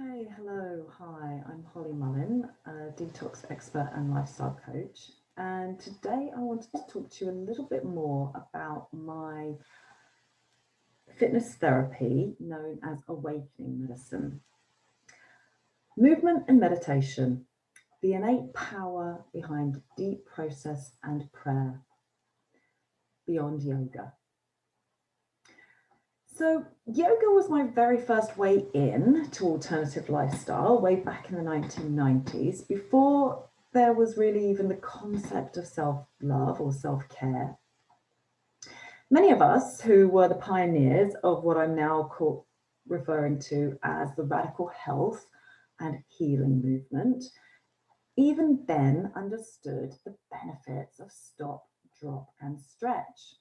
Okay, hello, hi, I'm Holly Mullin, a detox expert and lifestyle coach. And today I wanted to talk to you a little bit more about my fitness therapy known as awakening medicine. Movement and meditation, the innate power behind deep process and prayer, beyond yoga. So yoga was my very first way in to alternative lifestyle way back in the 1990s, before there was really even the concept of self-love or self-care. Many of us who were the pioneers of what I'm now referring to as the radical health and healing movement, even then understood the benefits of stop, drop and stretch.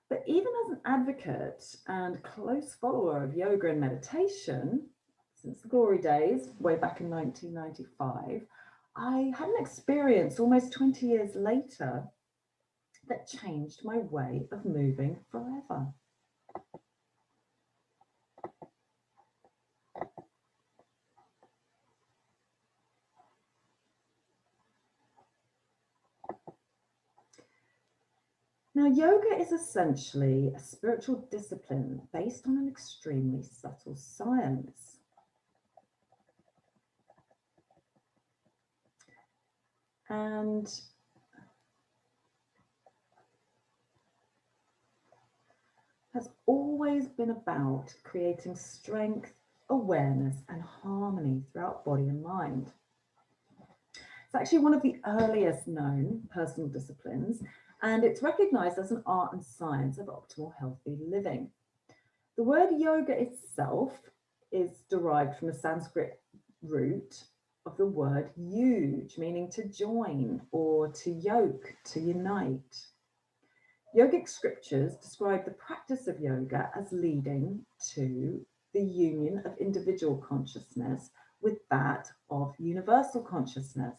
But even as an advocate and close follower of yoga and meditation, since the glory days, way back in 1995, I had an experience almost 20 years later that changed my way of moving forever. Now, yoga is essentially a spiritual discipline based on an extremely subtle science. And has always been about creating strength, awareness, and harmony throughout body and mind. It's actually one of the earliest known personal disciplines, and it's recognized as an art and science of optimal healthy living. The word yoga itself is derived from the Sanskrit root of the word yuj, meaning to join or to yoke, to unite. Yogic scriptures describe the practice of yoga as leading to the union of individual consciousness with that of universal consciousness,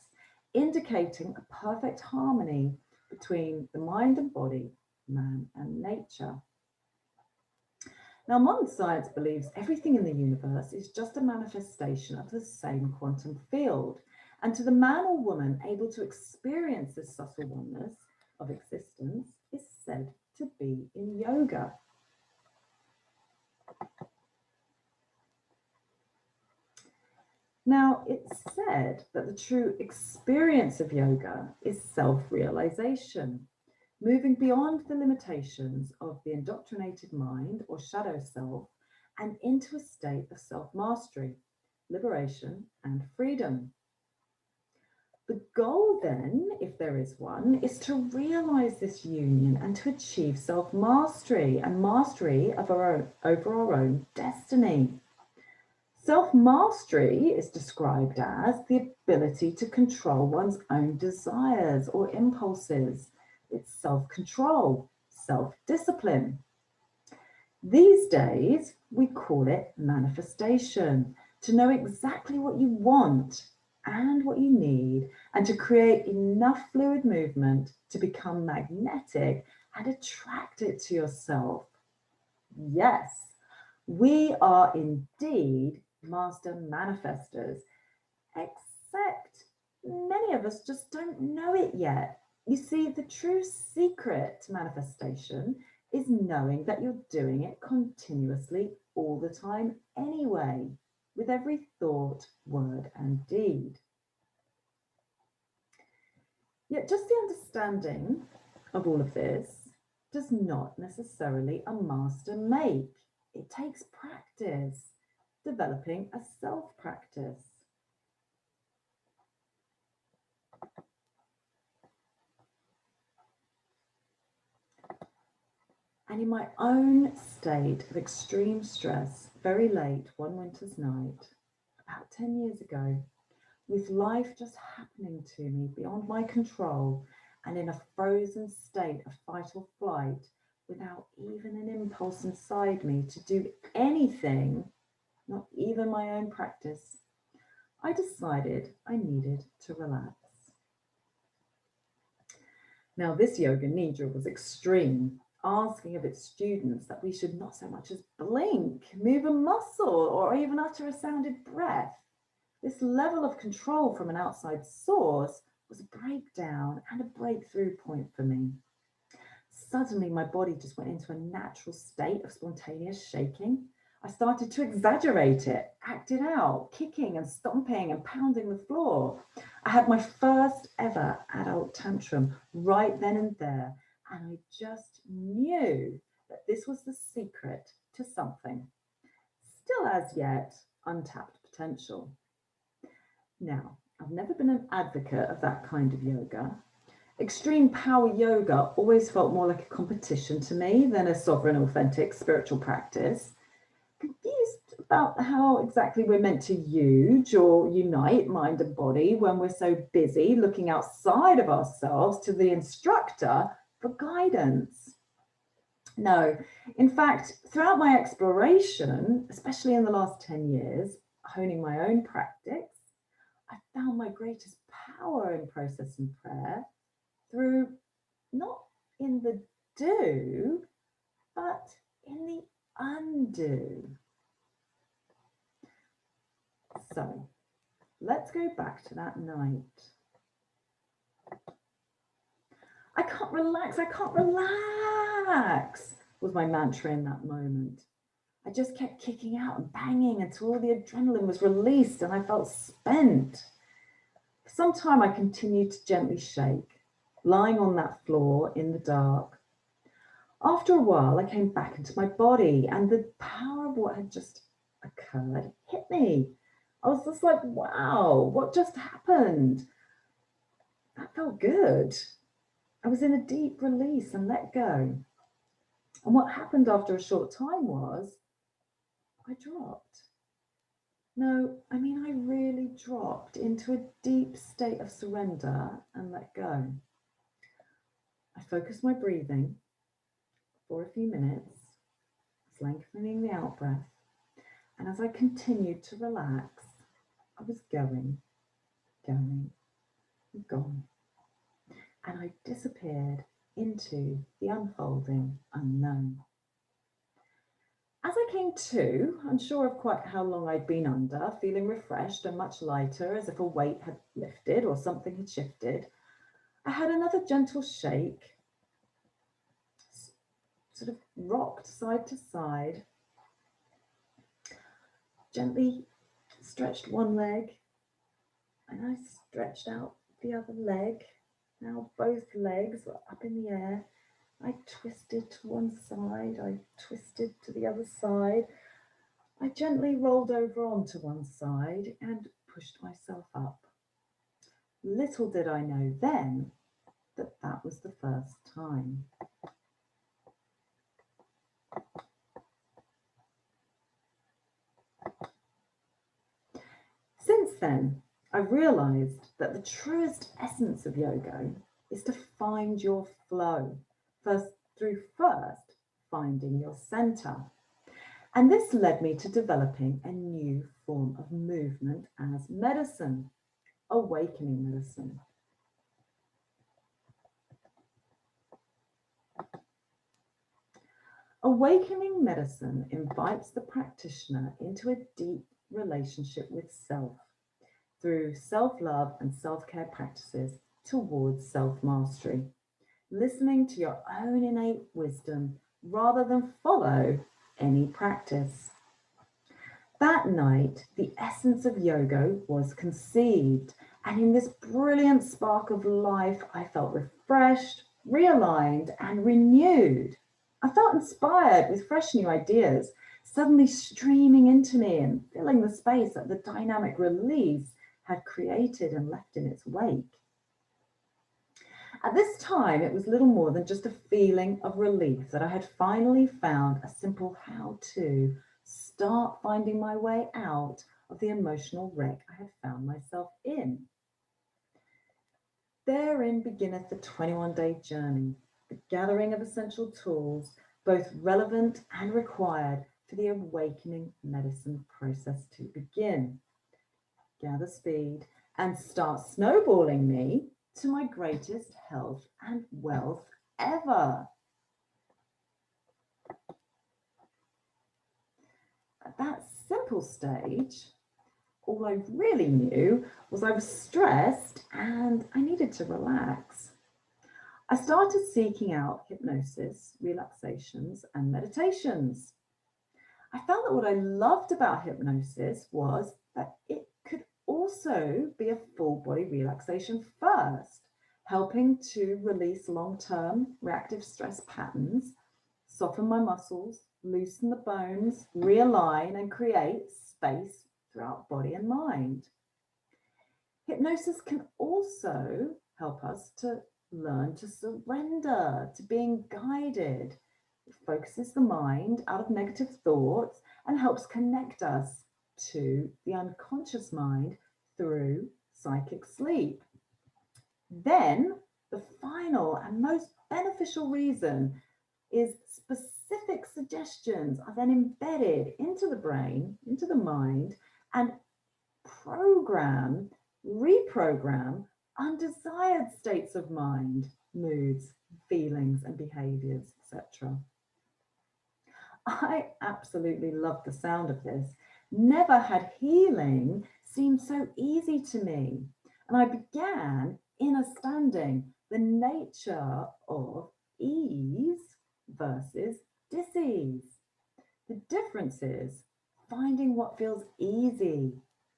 indicating a perfect harmony between the mind and body, man and nature. Now, modern science believes everything in the universe is just a manifestation of the same quantum field. And to the man or woman able to experience this subtle oneness of existence is said to be in yoga. Now, it's said that the true experience of yoga is self-realization, moving beyond the limitations of the indoctrinated mind or shadow self and into a state of self-mastery, liberation, and freedom. The goal then, if there is one, is to realize this union and to achieve self-mastery and mastery of over our own destiny. Self-mastery is described as the ability to control one's own desires or impulses. It's self-control, self-discipline. These days, we call it manifestation, to know exactly what you want and what you need, and to create enough fluid movement to become magnetic and attract it to yourself. Yes, we are indeed master manifestors, except many of us just don't know it yet. You see, the true secret to manifestation is knowing that you're doing it continuously all the time anyway, with every thought, word, and deed. Yet just the understanding of all of this does not necessarily a master make. It takes practice, developing a self-practice. And in my own state of extreme stress, very late one winter's night, about 10 years ago, with life just happening to me beyond my control and in a frozen state of fight or flight, without even an impulse inside me to do anything, not even my own practice, I decided I needed to relax. Now, this yoga nidra was extreme. asking of its students that we should not so much as blink, move a muscle, or even utter a sounded breath. This level of control from an outside source was a breakdown and a breakthrough point for me. Suddenly, my body just went into a natural state of spontaneous shaking. I started to exaggerate it, act it out, kicking and stomping and pounding the floor. I had my first ever adult tantrum right then and there, and I just knew that this was the secret to something. Still as yet, untapped potential. Now, I've never been an advocate of that kind of yoga. Extreme power yoga always felt more like a competition to me than a sovereign, authentic spiritual practice. Confused about how exactly we're meant to use or unite mind and body when we're so busy looking outside of ourselves to the instructor for guidance. No, in fact, throughout my exploration, especially in the last 10 years, honing my own practice, I found my greatest power in process and prayer through not in the do, but in the undo. So let's go back to that night. I can't relax, was my mantra in that moment. I just kept kicking out and banging until all the adrenaline was released and I felt spent. For some time, I continued to gently shake, lying on that floor in the dark. After a while, I came back into my body and the power of what had just occurred hit me. I was just like, wow, what just happened? That felt good. I was in a deep release and let go. And what happened after a short time was I dropped. No, I mean, I really dropped into a deep state of surrender and let go. I focused my breathing for a few minutes, lengthening the out breath. And as I continued to relax, I was going, and gone. And I disappeared into the unfolding unknown. As I came to, unsure of quite how long I'd been under, feeling refreshed and much lighter, as if a weight had lifted or something had shifted, I had another gentle shake, sort of rocked side to side, gently stretched one leg, and I stretched out the other leg. Now both legs were up in the air. I twisted to one side, I twisted to the other side. I gently rolled over onto one side and pushed myself up. Little did I know then that that was the first time. Since then, I've realized that the truest essence of yoga is to find your flow, first finding your center. And this led me to developing a new form of movement as medicine, awakening medicine. Awakening medicine invites the practitioner into a deep relationship with self through self-love and self-care practices towards self-mastery, listening to your own innate wisdom rather than follow any practice. That night, the essence of yoga was conceived, and in this brilliant spark of life, I felt refreshed, realigned, and renewed. I felt inspired with fresh new ideas suddenly streaming into me and filling the space that the dynamic release had created and left in its wake. At this time, it was little more than just a feeling of relief that I had finally found a simple how-to start finding my way out of the emotional wreck I had found myself in. Therein beginneth the 21-day journey, the gathering of essential tools, both relevant and required for the awakening medicine process to begin. Gather speed and start snowballing me to my greatest health and wealth ever. at that simple stage, all I really knew was I was stressed and I needed to relax. I started seeking out hypnosis, relaxations, and meditations. I found that what I loved about hypnosis was that it could also be a full body relaxation first, helping to release long-term reactive stress patterns, soften my muscles, loosen the bones, realign and create space throughout body and mind. Hypnosis can also help us to learn to surrender to being guided. It focuses the mind out of negative thoughts and helps connect us to the unconscious mind through psychic sleep. Then, the final and most beneficial reason is specific suggestions are then embedded into the brain, into the mind, and reprogram undesired states of mind, moods, feelings, and behaviors, etc. I absolutely love the sound of this. Never had healing seemed so easy to me. And I began understanding the nature of ease versus dis-ease. The difference is finding what feels easy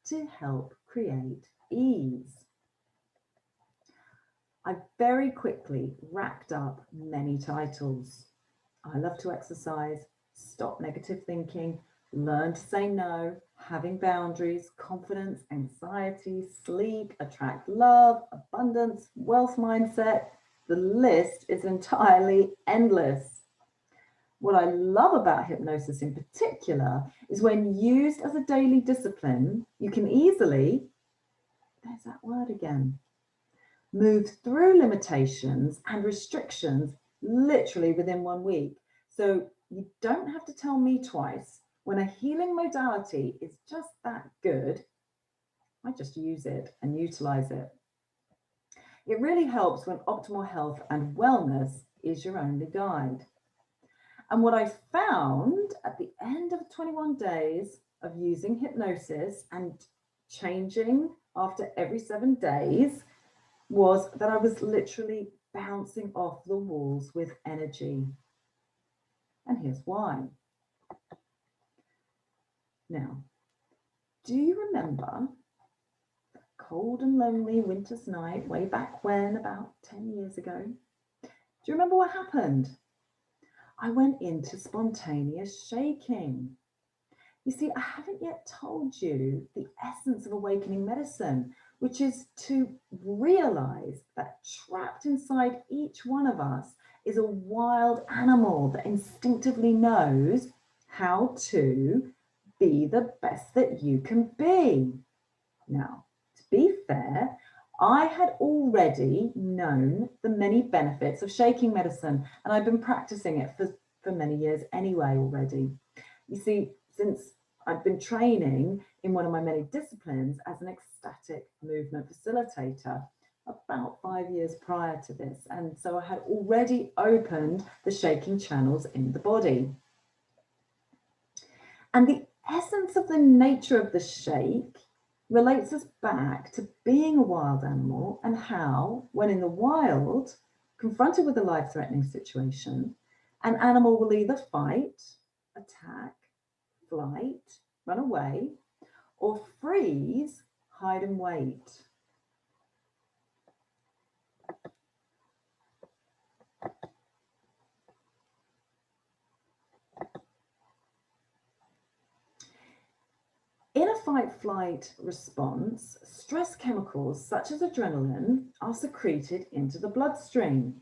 to help create ease. I very quickly racked up many titles. I love to exercise, stop negative thinking, learn to say no, having boundaries, confidence, anxiety, sleep, attract love, abundance, wealth mindset. The list is entirely endless. What I love about hypnosis in particular is when used as a daily discipline, you can easily, there's that word again, move through limitations and restrictions literally within 1 week. So you don't have to tell me twice. When a healing modality is just that good, I just use it and utilize it. It really helps when optimal health and wellness is your only guide. And what I found at the end of 21 days of using hypnosis and changing after every 7 days was that I was literally bouncing off the walls with energy. And here's why. Now, do you remember that cold and lonely winter's night way back when, about 10 years ago? Do you remember what happened? I went into spontaneous shaking. You see, I haven't yet told you the essence of awakening medicine, which is to realize that trapped inside each one of us is a wild animal that instinctively knows how to be the best that you can be. Now, to be fair, I had already known the many benefits of shaking medicine, and I've been practicing it for many years anyway already. You see, since I'd been training in one of my many disciplines as an ecstatic movement facilitator about 5 years prior to this. And so I had already opened the shaking channels in the body. And the essence of the nature of the shake relates us back to being a wild animal and how, when in the wild, confronted with a life-threatening situation, an animal will either fight, attack, flight, run away, or freeze, hide and wait. In a fight-flight response, stress chemicals such as adrenaline are secreted into the bloodstream.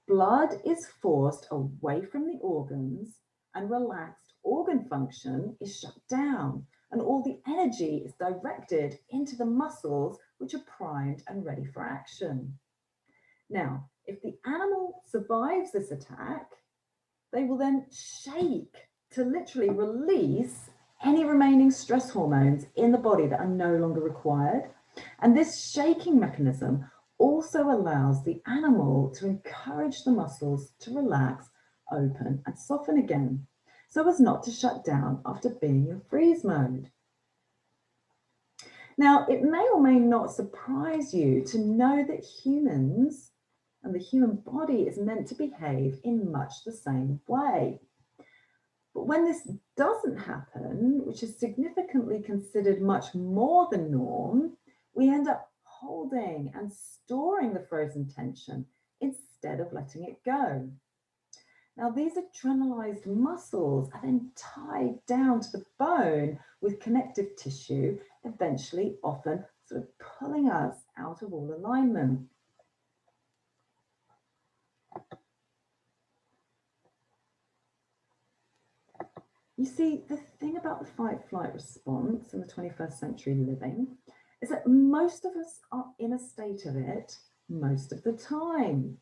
Blood is forced away from the organs and relaxed organ function is shut down, and all the energy is directed into the muscles which are primed and ready for action. Now, if the animal survives this attack, they will then shake to literally release any remaining stress hormones in the body that are no longer required. And this shaking mechanism also allows the animal to encourage the muscles to relax, open, and soften again. so as not to shut down after being in freeze mode. Now, it may or may not surprise you to know that humans and the human body is meant to behave in much the same way. But when this doesn't happen, which is significantly considered much more the norm, we end up holding and storing the frozen tension instead of letting it go. Now, these adrenalized muscles are then tied down to the bone with connective tissue, eventually often sort of pulling us out of all alignment. You see, the thing about the fight-flight response in the 21st century living is that most of us are in a state of it most of the time.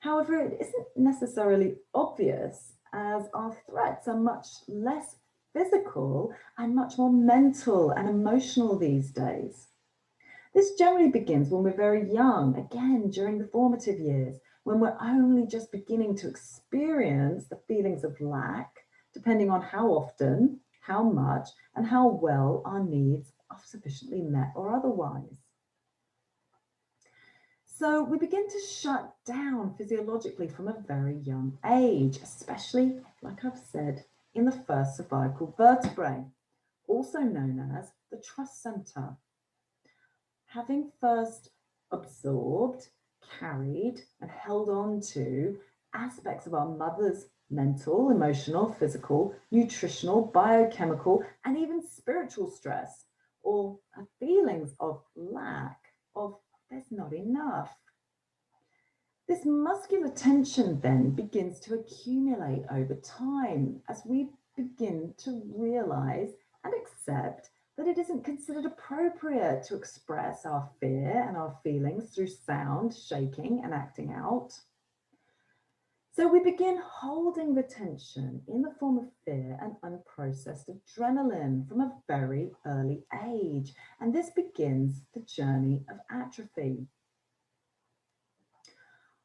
However, it isn't necessarily obvious as our threats are much less physical and much more mental and emotional these days. This generally begins when we're very young, again, during the formative years, when we're only just beginning to experience the feelings of lack, depending on how often, how much, and how well our needs are sufficiently met or otherwise. So we begin to shut down physiologically from a very young age, especially, like I've said, in the first cervical vertebrae, also known as the trust center. Having first absorbed, carried, and held on to aspects of our mother's mental, emotional, physical, nutritional, biochemical, and even spiritual stress, or feelings of lack, of there's not enough. This muscular tension then begins to accumulate over time as we begin to realize and accept that it isn't considered appropriate to express our fear and our feelings through sound, shaking, and acting out. So we begin holding the tension in the form of fear and unprocessed adrenaline from a very early age, and this begins the journey of atrophy.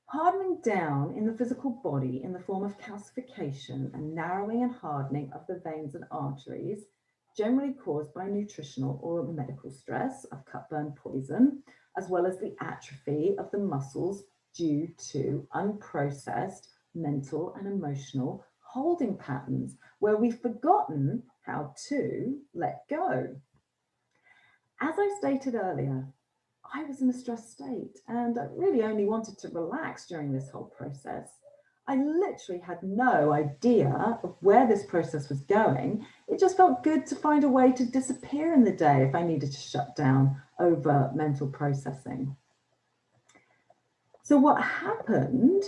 Hardening down in the physical body in the form of calcification and narrowing and hardening of the veins and arteries, generally caused by nutritional or medical stress of cut, burn, poison, as well as the atrophy of the muscles due to unprocessed mental and emotional holding patterns where we've forgotten how to let go. As I stated earlier, I was in a stressed state and I really only wanted to relax during this whole process. I literally had no idea of where this process was going. It just felt good to find a way to disappear in the day if I needed to shut down over mental processing. So what happened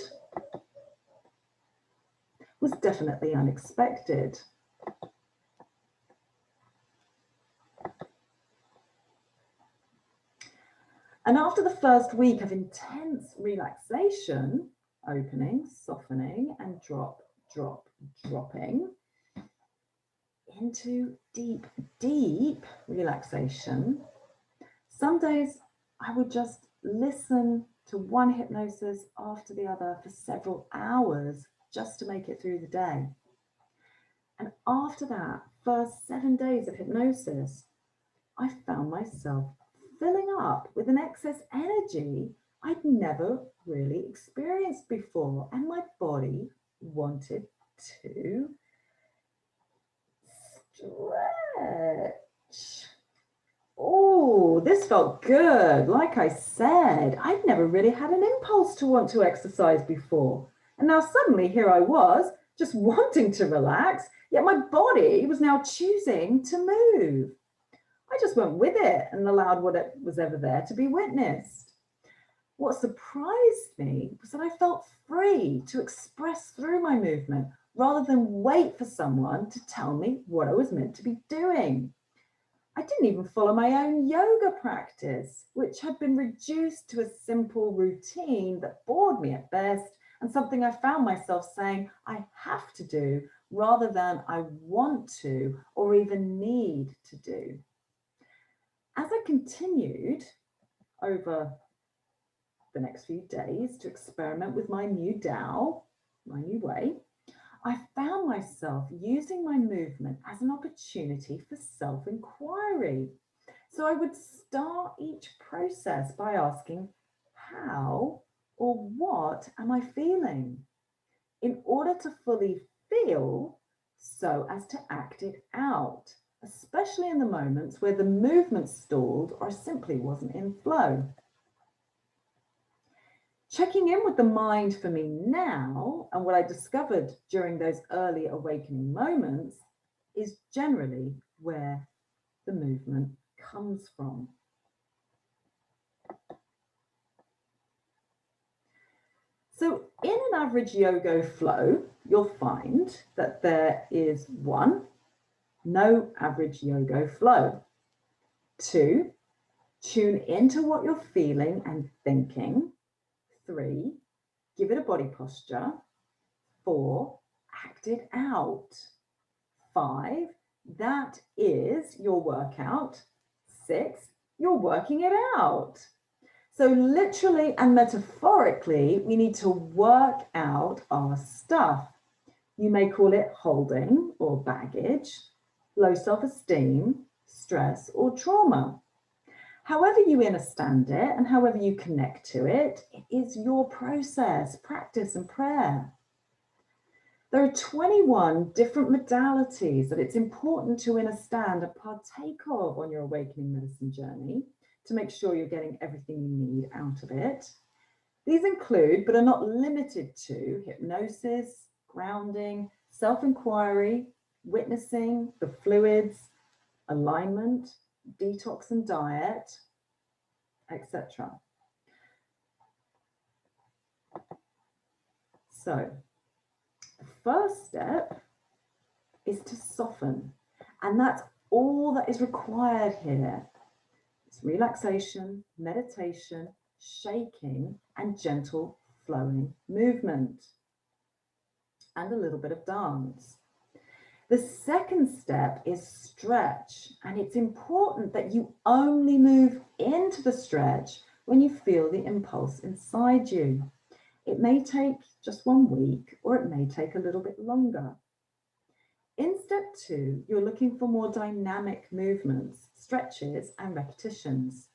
was definitely unexpected. And after the first week of intense relaxation, opening, softening, and dropping into deep, deep relaxation, some days I would just listen to one hypnosis after the other for several hours just to make it through the day. And after that first 7 days of hypnosis, I found myself filling up with an excess energy I'd never really experienced before, and my body wanted to stretch. Oh, this felt good. Like I said, I'd never really had an impulse to want to exercise before. And now suddenly here I was, just wanting to relax, yet my body was now choosing to move. I just went with it and allowed what it was ever there to be witnessed. What surprised me was that I felt free to express through my movement rather than wait for someone to tell me what I was meant to be doing. I didn't even follow my own yoga practice, which had been reduced to a simple routine that bored me at best and something I found myself saying I have to do rather than I want to or even need to do. As I continued over the next few days to experiment with my new Tao, my new way, I found myself using my movement as an opportunity for self-inquiry. So I would start each process by asking, how or what am I feeling? In order to fully feel, so as to act it out, especially in the moments where the movement stalled or simply wasn't in flow. Checking in with the mind for me now and what I discovered during those early awakening moments is generally where the movement comes from. So in an average yoga flow, you'll find that there is 1, no average yoga flow. 2, tune into what you're feeling and thinking. 3, give it a body posture. 4, act it out. 5, that is your workout. 6, you're working it out. So literally and metaphorically, we need to work out our stuff. You may call it holding or baggage, low self-esteem, stress or trauma. However you understand it and however you connect to it, it is your process, practice and prayer. There are 21 different modalities that it's important to understand and partake of on your awakening medicine journey to make sure you're getting everything you need out of it. These include, but are not limited to, hypnosis, grounding, self-inquiry, witnessing, the fluids, alignment, detox and diet, etc. So, the first step is to soften, and that's all that is required here. It's relaxation, meditation, shaking, and gentle flowing movement, and a little bit of dance. The second step is stretch, and it's important that you only move into the stretch when you feel the impulse inside you. It may take just 1 week, or it may take a little bit longer. In step 2, you're looking for more dynamic movements, stretches, and repetitions.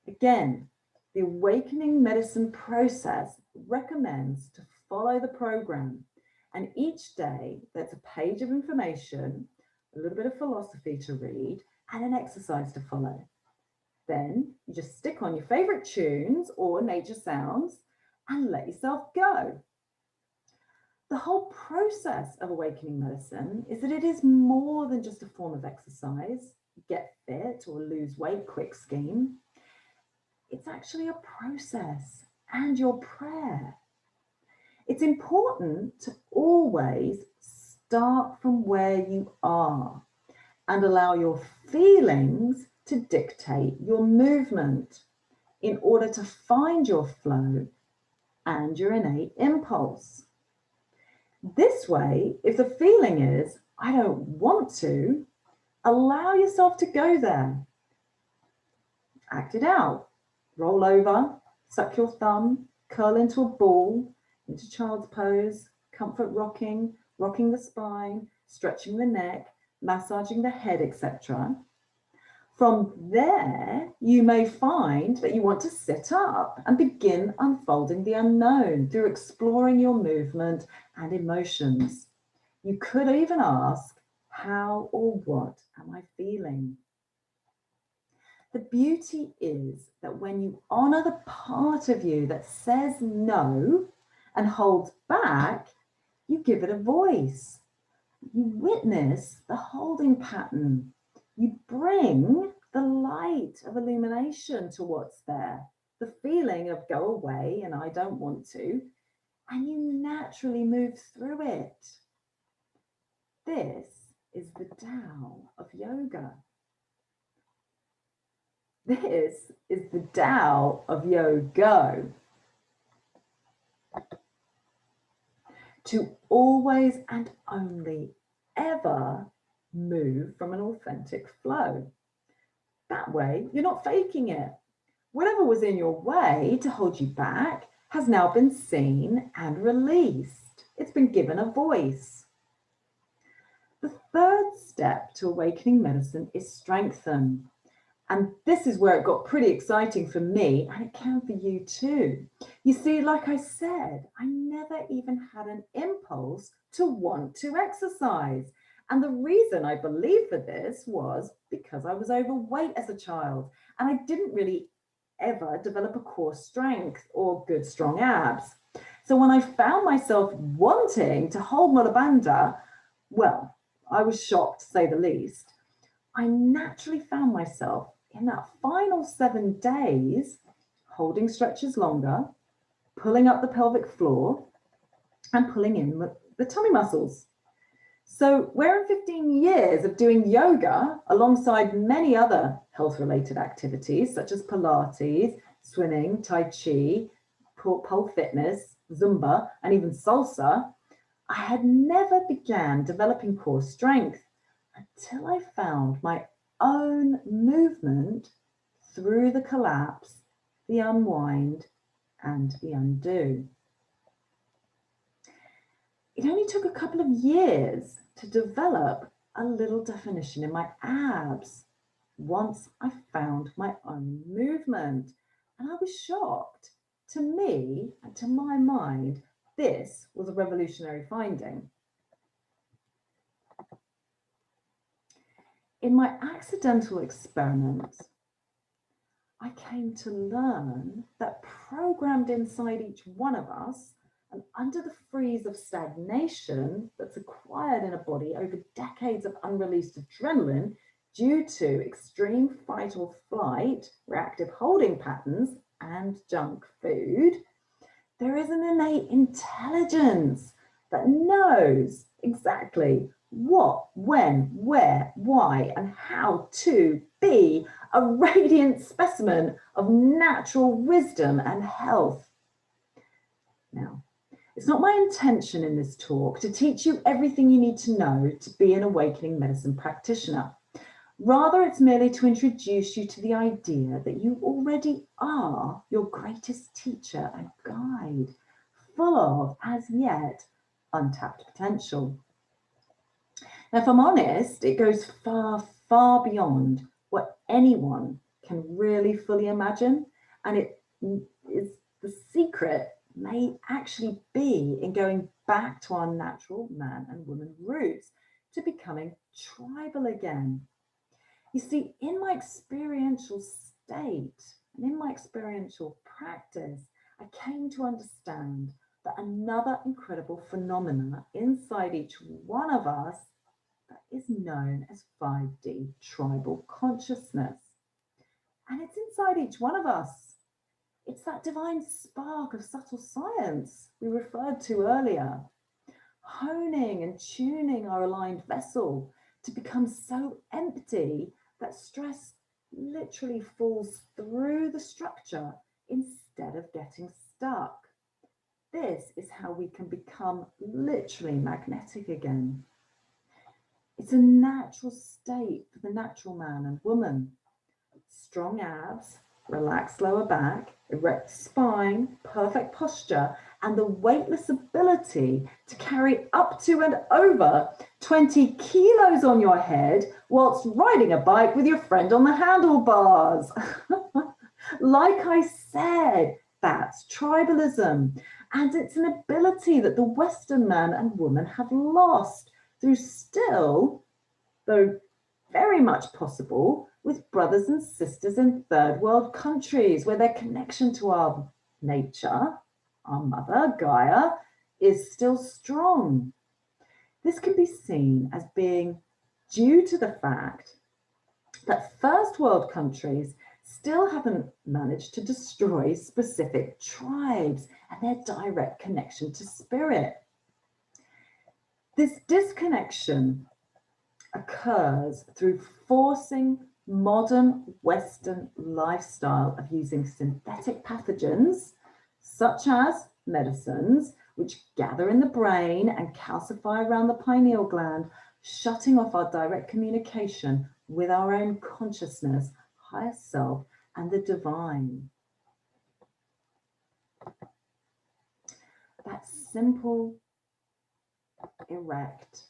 Again, the awakening medicine process recommends to follow the program, and each day there's a page of information, a little bit of philosophy to read, and an exercise to follow. Then you just stick on your favorite tunes or nature sounds and let yourself go. The whole process of awakening medicine is that it is more than just a form of exercise, get fit or lose weight quick scheme. It's actually a process and your prayer. It's important to always start from where you are and allow your feelings to dictate your movement in order to find your flow and your innate impulse. This way, if the feeling is, I don't want to, allow yourself to go there. Act it out. Roll over, suck your thumb, curl into a ball, into child's pose, comfort rocking, rocking the spine, stretching the neck, massaging the head, etc. From there, you may find that you want to sit up and begin unfolding the unknown through exploring your movement and emotions. You could even ask, how or what am I feeling? The beauty is that when you honor the part of you that says no and holds back, you give it a voice. You witness the holding pattern. You bring the light of illumination to what's there, the feeling of go away and I don't want to, and you naturally move through it. This is the Tao of yoga. This is the Tao of yoga. To always and only ever move from an authentic flow. That way, you're not faking it. Whatever was in your way to hold you back has now been seen and released. It's been given a voice. The third step to awakening medicine is strengthen. And this is where it got pretty exciting for me, and it can for you too. You see, like I said, I never even had an impulse to want to exercise. And the reason I believe for this was because I was overweight as a child, and I didn't really ever develop a core strength or good strong abs. So when I found myself wanting to hold Mula Bandha, well, I was shocked to say the least. I naturally found myself in that final 7 days holding stretches longer, pulling up the pelvic floor, and pulling in the tummy muscles. So where in 15 years of doing yoga alongside many other health-related activities such as Pilates, swimming, Tai Chi, pole fitness, Zumba, and even salsa, I had never began developing core strength until I found my own movement through the collapse, the unwind, and the undo. It only took a couple of years to develop a little definition in my abs once I found my own movement. And I was shocked. To me, and to my mind, this was a revolutionary finding. In my accidental experiment, I came to learn that programmed inside each one of us, and under the freeze of stagnation that's acquired in a body over decades of unreleased adrenaline due to extreme fight or flight, reactive holding patterns, and junk food, there is an innate intelligence that knows exactly what, when, where, why, and how to be a radiant specimen of natural wisdom and health. Now, it's not my intention in this talk to teach you everything you need to know to be an awakening medicine practitioner. Rather, it's merely to introduce you to the idea that you already are your greatest teacher and guide, full of, as yet, untapped potential. Now, if I'm honest, it goes far, far beyond what anyone can really fully imagine. And it is the secret may actually be in going back to our natural man and woman roots, to becoming tribal again. You see, in my experiential state and in my experiential practice, I came to understand that another incredible phenomena inside each one of us that is known as 5D tribal consciousness. And it's inside each one of us. It's that divine spark of subtle science we referred to earlier, honing and tuning our aligned vessel to become so empty that stress literally falls through the structure instead of getting stuck. This is how we can become literally magnetic again. It's a natural state for the natural man and woman. Strong abs, relaxed lower back, erect spine, perfect posture, and the weightless ability to carry up to and over 20 kilos on your head whilst riding a bike with your friend on the handlebars. Like I said, that's tribalism. And it's an ability that the Western man and woman have lost through still, though very much possible, with brothers and sisters in third world countries where their connection to our nature, our mother, Gaia, is still strong. This can be seen as being due to the fact that first world countries still haven't managed to destroy specific tribes and their direct connection to spirit. This disconnection occurs through forcing modern Western lifestyle of using synthetic pathogens, such as medicines, which gather in the brain and calcify around the pineal gland, shutting off our direct communication with our own consciousness, higher self, and the divine. That simple erect,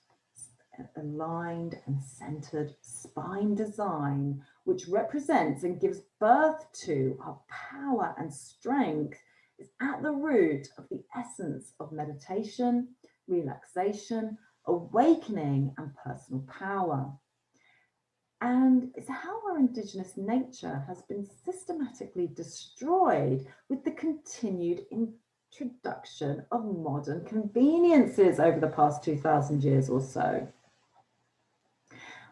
aligned and centered spine design, which represents and gives birth to our power and strength, is at the root of the essence of meditation, relaxation, awakening, and personal power. And it's how our indigenous nature has been systematically destroyed with the continued introduction of modern conveniences over the past 2,000 years or so.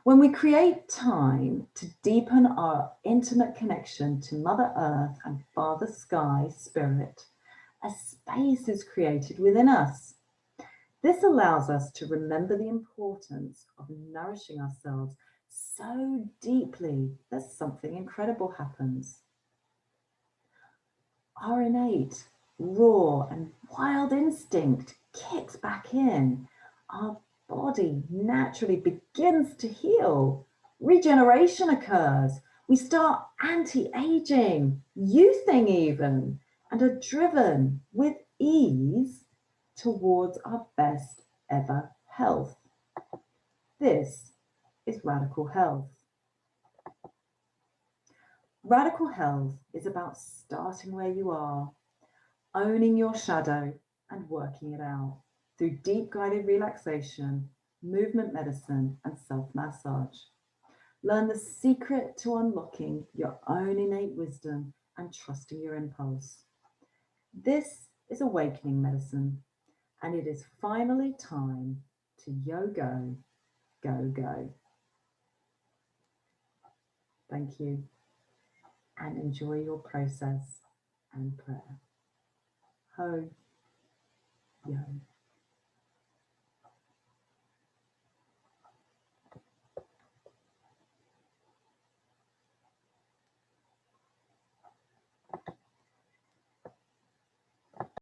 When we create time to deepen our intimate connection to Mother Earth and Father Sky Spirit, a space is created within us. This allows us to remember the importance of nourishing ourselves so deeply that something incredible happens. Our innate, raw, and wild instinct kicks back in. Our body naturally begins to heal. Regeneration occurs. We start anti-aging, youthing even, and are driven with ease towards our best ever health. This is radical health. Radical health is about starting where you are, owning your shadow and working it out through deep guided relaxation, movement medicine, and self-massage. Learn the secret to unlocking your own innate wisdom and trusting your impulse. This is awakening medicine, and it is finally time to yo-go, go, go. Thank you, and enjoy your process and prayer. Ho, yo.